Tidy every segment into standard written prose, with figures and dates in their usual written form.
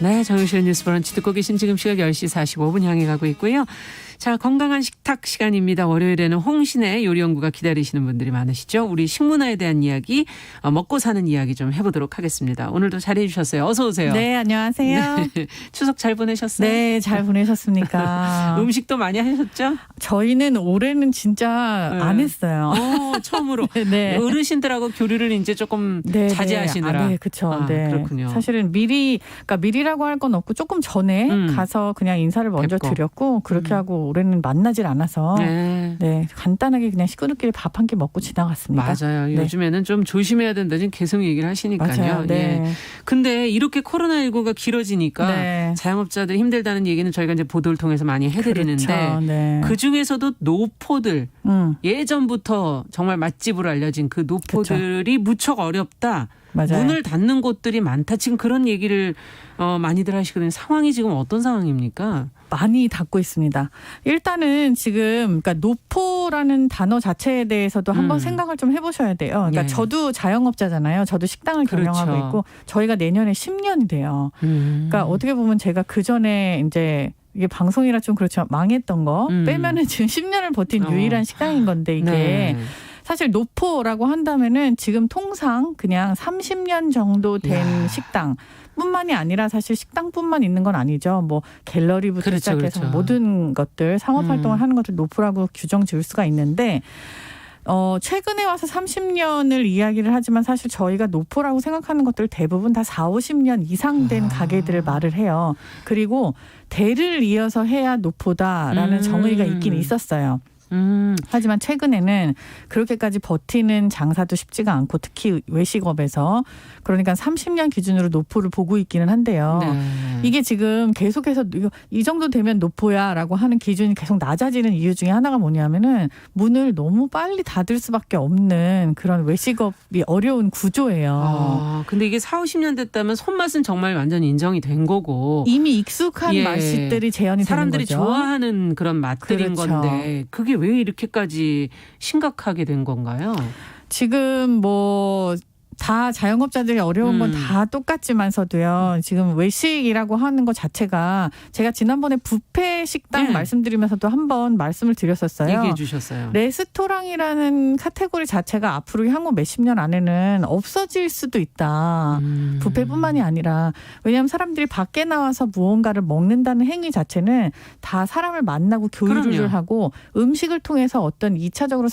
네, 정유실의 뉴스 브런치 듣고 계신 지금 시각 10시 45분 향해 가고 있고요. 자, 건강한 식탁 시간입니다. 월요일에는 홍신의 요리 연구가 기다리시는 분들이 많으시죠. 우리 식문화에 대한 이야기, 먹고 사는 이야기 좀 해보도록 하겠습니다. 오늘도 잘해 주셨어요. 어서 오세요. 네, 안녕하세요. 네, 추석 잘 보내셨어요? 네, 잘 보내셨습니까? 음식도 많이 하셨죠? 저희는 올해는 진짜 안 했어요. 처음으로. 네. 어르신들하고 교류를 이제 조금 자제하시느라. 네, 그렇죠. 네. 그렇군요. 사실은 미리라고 할 건 없고 조금 전에 가서 그냥 인사를 먼저 뵙고. 드렸고 그렇게 하고 올해는 만나질 않아서 네. 간단하게 그냥 식구들끼리 밥 한 끼 먹고 지나갔습니다. 맞아요. 네. 요즘에는 좀 조심해야 된다. 지금 계속 얘기를 하시니까요. 맞아요. 네. 예. 근데 이렇게 코로나19가 길어지니까 네. 자영업자들 힘들다는 얘기는 저희가 이제 보도를 통해서 많이 해드리는데 그렇죠. 네. 그 중에서도 노포들 예전부터 정말 맛집으로 알려진 그 노포들이 무척 어렵다. 맞아요. 문을 닫는 곳들이 많다. 지금 그런 얘기를 많이들 하시거든요. 상황이 지금 어떤 상황입니까? 많이 닫고 있습니다. 일단은 지금 그러니까 노포라는 단어 자체에 대해서도 한번 생각을 좀 해보셔야 돼요. 그러니까 예. 저도 자영업자잖아요. 저도 식당을 경영하고 그렇죠. 있고 저희가 내년에 10년이 돼요. 그러니까 어떻게 보면 제가 그 전에 이제 이게 방송이라 좀 그렇지만 망했던 거 빼면은 지금 10년을 버틴 유일한 식당인 건데 이게 네. 사실 노포라고 한다면은 지금 통상 그냥 30년 정도 된 식당. 뿐만이 아니라 사실 식당뿐만 있는 건 아니죠. 뭐 갤러리부터 그렇죠, 시작해서 그렇죠. 모든 것들 상업 활동을 하는 것들 노포라고 규정 지을 수가 있는데 최근에 와서 30년을 이야기를 하지만 사실 저희가 노포라고 생각하는 것들 대부분 다 4, 50년 이상 된 가게들을 말을 해요. 그리고 대를 이어서 해야 노포다라는 정의가 있긴 있었어요. 하지만 최근에는 그렇게까지 버티는 장사도 쉽지가 않고 특히 외식업에서 그러니까 30년 기준으로 노포를 보고 있기는 한데요. 네. 이게 지금 계속해서 이 정도 되면 노포야라고 하는 기준이 계속 낮아지는 이유 중에 하나가 뭐냐면은 문을 너무 빨리 닫을 수밖에 없는 그런 외식업이 어려운 구조예요. 근데 이게 4, 50년 됐다면 손맛은 정말 완전 인정이 된 거고 이미 익숙한 예. 맛들이 재현이 되는 거죠. 사람들이 좋아하는 그런 맛들인 그렇죠. 건데 그게 왜 이렇게까지 심각하게 된 건가요? 지금 뭐 다 자영업자들이 어려운 건 다 똑같지만서도요. 지금 외식이라고 하는 것 자체가 제가 지난번에 뷔페 식당 말씀드리면서도 한번 말씀을 드렸었어요. 얘기해 주셨어요. 레스토랑이라는 카테고리 자체가 앞으로 향후 몇십 년 안에는 없어질 수도 있다. 뷔페뿐만이 아니라 왜냐하면 사람들이 밖에 나와서 무언가를 먹는다는 행위 자체는 다 사람을 만나고 교류를 그럼요. 하고 음식을 통해서 어떤 2차적으로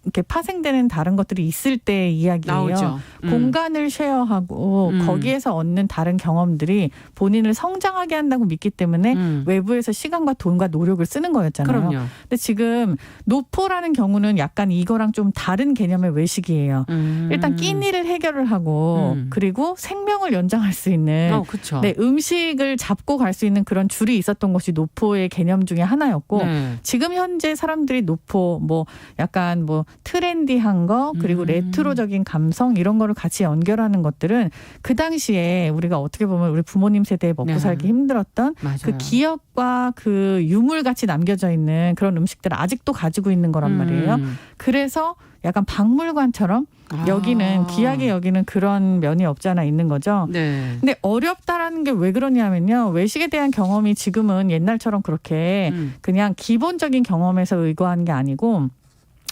이렇게 파생되는 다른 것들이 있을 때의 이야기예요. 나오죠. 공간을 쉐어하고 거기에서 얻는 다른 경험들이 본인을 성장하게 한다고 믿기 때문에 외부에서 시간과 돈과 노력을 쓰는 거였잖아요. 그럼요. 근데 지금 노포라는 경우는 약간 이거랑 좀 다른 개념의 외식이에요. 일단 끼니를 해결을 하고 그리고 생명을 연장할 수 있는 그렇죠. 네, 음식을 잡고 갈 수 있는 그런 줄이 있었던 것이 노포의 개념 중에 하나였고 네. 지금 현재 사람들이 노포 뭐 약간 뭐 트렌디한 거 그리고 레트로적인 감성 이런 거를 같이 연결하는 것들은 그 당시에 우리가 어떻게 보면 우리 부모님 세대에 먹고 살기 힘들었던 맞아요. 그 기억과 그 유물같이 남겨져 있는 그런 음식들을 아직도 가지고 있는 거란 말이에요. 그래서 약간 박물관처럼 여기는 귀하게 여기는 그런 면이 없지 않아 있는 거죠. 네. 근데 어렵다라는 게 왜 그러냐면요. 외식에 대한 경험이 지금은 옛날처럼 그렇게 그냥 기본적인 경험에서 의거하는 게 아니고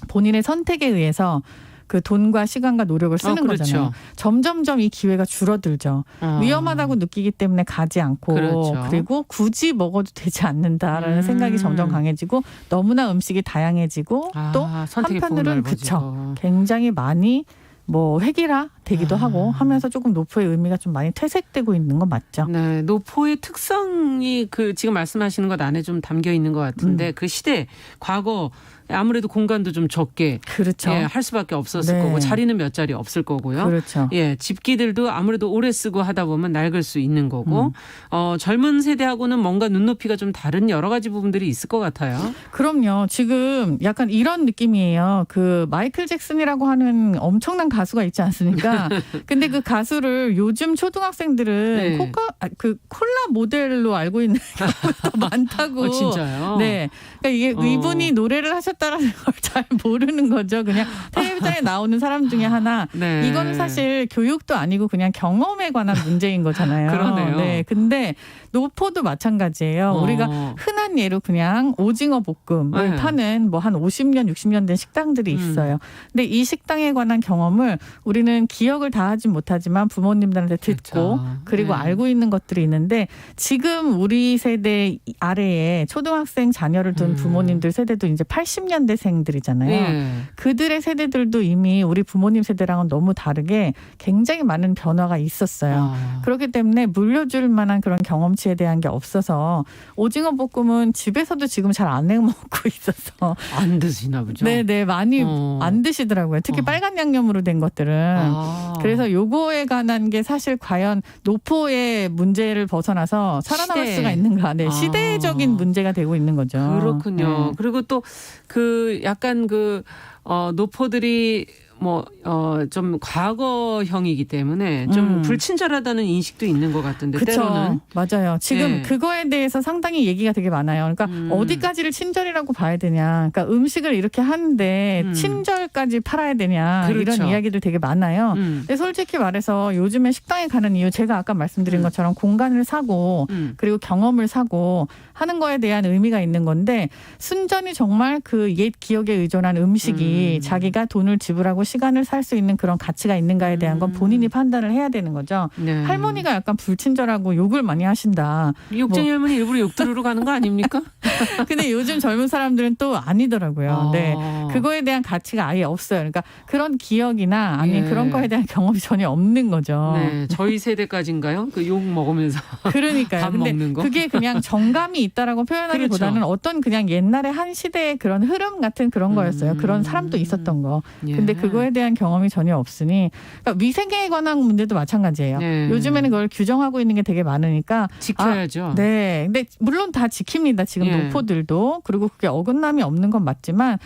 본인의 선택에 의해서 그 돈과 시간과 노력을 쓰는 그렇죠. 거잖아요. 점점점 이 기회가 줄어들죠. 위험하다고 느끼기 때문에 가지 않고 그렇죠. 그리고 굳이 먹어도 되지 않는다라는 생각이 점점 강해지고 너무나 음식이 다양해지고 또 선택의 폭은 한편으로는 넓어지고. 굉장히 많이 뭐 획일화 되기도 하고 하면서 조금 노포의 의미가 좀 많이 퇴색되고 있는 건 맞죠. 네, 노포의 특성이 그 지금 말씀하시는 것 안에 좀 담겨 있는 것 같은데 그 시대 과거 아무래도 공간도 좀 적게 그렇죠. 할 수밖에 없었을 네. 거고 자리는 몇 자리 없을 거고요. 그렇죠. 집기들도 아무래도 오래 쓰고 하다 보면 낡을 수 있는 거고 젊은 세대하고는 뭔가 눈높이가 좀 다른 여러 가지 부분들이 있을 것 같아요. 그럼요. 지금 약간 이런 느낌이에요. 그 마이클 잭슨이라고 하는 엄청난 가수가 있지 않습니까? 있습니다. 근데 그 가수를 요즘 초등학생들은 네. 콜라 모델로 알고 있는 경우가 많다고. 진짜요? 네. 그러니까 이게 이분이 노래를 하셨다는 걸 잘 모르는 거죠. 그냥 텔레비전에 나오는 사람 중에 하나. 네. 이거는 사실 교육도 아니고 그냥 경험에 관한 문제인 거잖아요. 그러네요. 네. 근데 노포도 마찬가지예요. 우리가 흔한 예로 그냥 오징어 볶음을 네. 파는 뭐 한 50년, 60년 된 식당들이 있어요. 근데 이 식당에 관한 경험을 우리는 기억을 다 하진 못하지만 부모님들한테 듣고 그렇죠. 그리고 네. 알고 있는 것들이 있는데 지금 우리 세대 아래에 초등학생 자녀를 둔 부모님들 세대도 이제 80년대생들이잖아요. 네. 그들의 세대들도 이미 우리 부모님 세대랑은 너무 다르게 굉장히 많은 변화가 있었어요. 그렇기 때문에 물려줄 만한 그런 경험치에 대한 게 없어서 오징어 볶음은 집에서도 지금 잘 안 해 먹고 있어서 안 드시나 보죠. 네네 많이 어. 안 드시더라고요. 특히 빨간 양념으로 된 것들은. 그래서 요거에 관한 게 사실 과연 노포의 문제를 벗어나서 살아남을 시대. 수가 있는가. 네, 시대적인 문제가 되고 있는 거죠. 그렇군요. 네. 그리고 또 그 약간 노포들이 좀 과거형이기 때문에 좀 불친절하다는 인식도 있는 것 같은데 때로는. 맞아요. 지금 네. 그거에 대해서 상당히 얘기가 되게 많아요. 그러니까 어디까지를 친절이라고 봐야 되냐. 그러니까 음식을 이렇게 하는데 친절까지 팔아야 되냐. 그렇죠. 이런 이야기들 되게 많아요. 근데 솔직히 말해서 요즘에 식당에 가는 이유 제가 아까 말씀드린 것처럼 공간을 사고 그리고 경험을 사고 하는 거에 대한 의미가 있는 건데 순전히 정말 그 옛 기억에 의존한 음식이 자기가 돈을 지불하고 시간을 살 수 있는 그런 가치가 있는가에 대한 건 본인이 판단을 해야 되는 거죠. 네. 할머니가 약간 불친절하고 욕을 많이 하신다. 욕쟁이 할머니 일부러 욕 들으러 가는 거 아닙니까? 근데 요즘 젊은 사람들은 또 아니더라고요. 네. 그거에 대한 가치가 아예 없어요. 그러니까 그런 기억이나 아니면 예. 그런 거에 대한 경험이 전혀 없는 거죠. 네, 저희 세대까지인가요? 그 욕 먹으면서 그러니까요. 밥 근데 먹는 거. 그게 그냥 정감이 있다라고 표현하기보다는 그렇죠. 어떤 그냥 옛날의 한 시대의 그런 흐름 같은 그런 거였어요. 그런 사람도 있었던 거. 예. 근데 그거에 대한 경험이 전혀 없으니 그러니까 위생에 관한 문제도 마찬가지예요. 네. 요즘에는 그걸 규정하고 있는 게 되게 많으니까 지켜야죠. 네. 근데 물론 다 지킵니다. 지금 예. 노포들도. 그리고 그게 어긋남이 없는 건 맞지만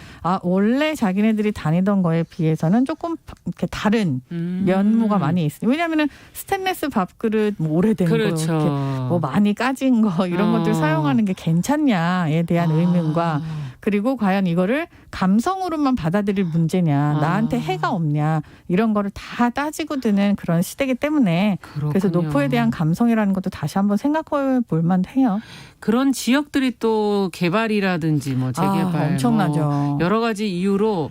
원래 자기네들이 다니던 거에 비해서는 조금 이렇게 다른 면모가 많이 있어요. 왜냐하면은 스테인레스 밥그릇 뭐 오래된 그렇죠. 거 이렇게 뭐 많이 까진 거 이런 것들 사용하는 게 괜찮냐에 대한 의문과 그리고 과연 이거를 감성으로만 받아들일 문제냐, 나한테 해가 없냐 이런 거를 다 따지고 드는 그런 시대이기 때문에 그렇군요. 그래서 노포에 대한 감성이라는 것도 다시 한번 생각해 볼 만해요. 그런 지역들이 또 개발이라든지 뭐 재개발 엄청나죠. 뭐 여러 가지 이유로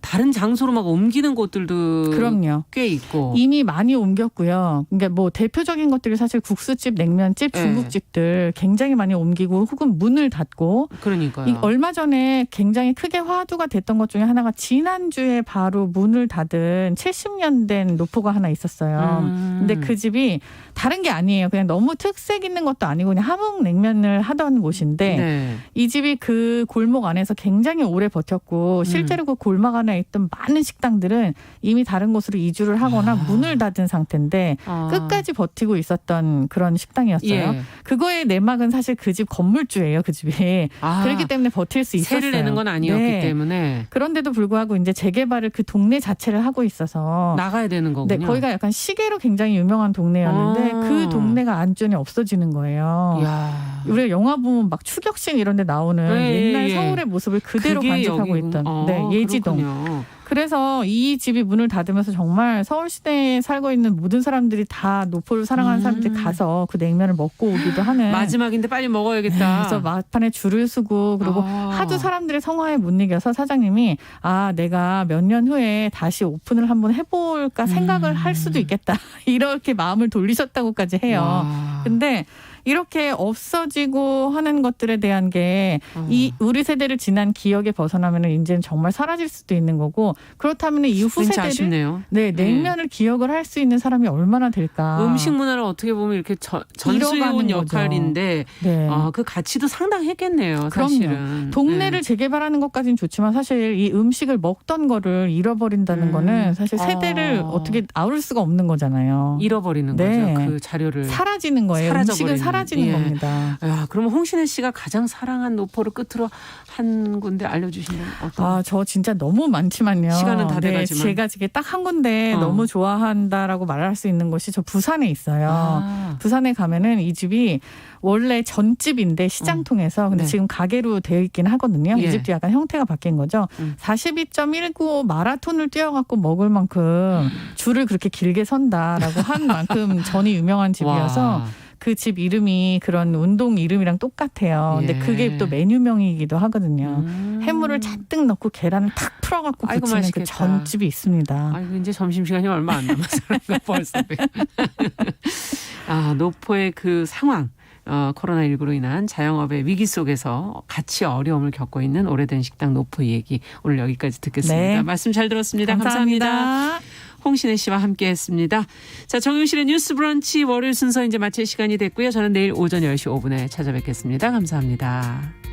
다른 장소로 막 옮기는 곳들도 그럼요. 꽤 있고. 이미 많이 옮겼고요. 그러니까 뭐 대표적인 것들이 사실 국수집, 냉면집, 네. 중국집들 굉장히 많이 옮기고 혹은 문을 닫고 그러니까요. 얼마 전에 굉장히 크게 화두가 됐던 것 중에 하나가 지난주에 바로 문을 닫은 70년 된 노포가 하나 있었어요. 근데 그 집이 다른 게 아니에요. 그냥 너무 특색 있는 것도 아니고 그냥 함흥 냉면을 하던 곳인데 네. 이 집이 그 골목 안에서 굉장히 오래 버텼고 실제로 그 골목 안에 있던 많은 식당들은 이미 다른 곳으로 이주를 하거나 문을 닫은 상태인데 끝까지 버티고 있었던 그런 식당이었어요. 예. 그거의 내막은 사실 그 집 건물주예요. 그 집이. 그렇기 때문에 버틸 수 있었어요. 세를 내는 건 아니었기 네. 때문에 그런데도 불구하고 이제 재개발을 그 동네 자체를 하고 있어서 나가야 되는 거군요. 네, 거기가 약간 시계로 굉장히 유명한 동네였는데 그 동네가 안전이 없어지는 거예요. 이야. 우리가 영화 보면 막 추격신 이런 데 나오는 옛날 서울의 모습을 그대로 그게 간직하고 여기군. 있던 네, 예지동. 그렇군요. 그래서 이 집이 문을 닫으면서 정말 서울시내에 살고 있는 모든 사람들이 다 노포를 사랑하는 사람들이 가서 그 냉면을 먹고 오기도 하는. 마지막인데 빨리 먹어야겠다. 그래서 막판에 줄을 서고 그리고 하도 사람들의 성화에 못 이겨서 사장님이 내가 몇 년 후에 다시 오픈을 한번 해볼까 생각을 할 수도 있겠다. 이렇게 마음을 돌리셨다고까지 해요. 와. 근데 이렇게 없어지고 하는 것들에 대한 게 이 우리 세대를 지난 기억에 벗어나면은 이제는 정말 사라질 수도 있는 거고 그렇다면 이후 왠지 세대를 아쉽네요. 네, 냉면을 기억을 할 수 있는 사람이 얼마나 될까? 음식 문화를 어떻게 보면 이렇게 전수해온 잃어가는 거죠. 역할인데 네. 그 가치도 상당했겠네요. 그럼요. 사실은. 동네를 재개발하는 것까지는 좋지만 사실 이 음식을 먹던 거를 잃어버린다는 거는 사실 세대를 어떻게 아울 수가 없는 거잖아요. 잃어버리는 네. 거죠. 그 자료를 사라지는 거예요. 사라져버리는 음식은 사라지는 예. 겁니다. 야, 그러면 홍신혜 씨가 가장 사랑한 노포를 끝으로 한 군데 알려주시면 어떤? 저 진짜 너무 많지만요. 시간은 다 돼가지만. 제가 지금 딱 한 군데 너무 좋아한다라고 말할 수 있는 곳이 저 부산에 있어요. 부산에 가면은 이 집이 원래 전집인데 시장 통해서 근데 네. 지금 가게로 되어 있긴 하거든요. 예. 이 집도 약간 형태가 바뀐 거죠. 42.195 마라톤을 뛰어갖고 먹을 만큼 줄을 그렇게 길게 선다라고 한 만큼 전이 유명한 집이어서 와. 그 집 이름이 그런 운동 이름이랑 똑같아요. 근데 예. 그게 또 메뉴명이기도 하거든요. 해물을 잔뜩 넣고 계란을 탁 풀어갖고 아이고, 부치는 그 맛있겠다. 전집이 있습니다. 아이고, 이제 점심시간이 얼마 안 남았어요. 벌써. 노포의 그 상황. 코로나19로 인한 자영업의 위기 속에서 같이 어려움을 겪고 있는 오래된 식당 노포 얘기 오늘 여기까지 듣겠습니다. 네. 말씀 잘 들었습니다. 감사합니다. 홍신혜 씨와 함께했습니다. 자, 정용실의 뉴스 브런치 월요일 순서 이제 마칠 시간이 됐고요. 저는 내일 오전 10시 5분에 찾아뵙겠습니다. 감사합니다.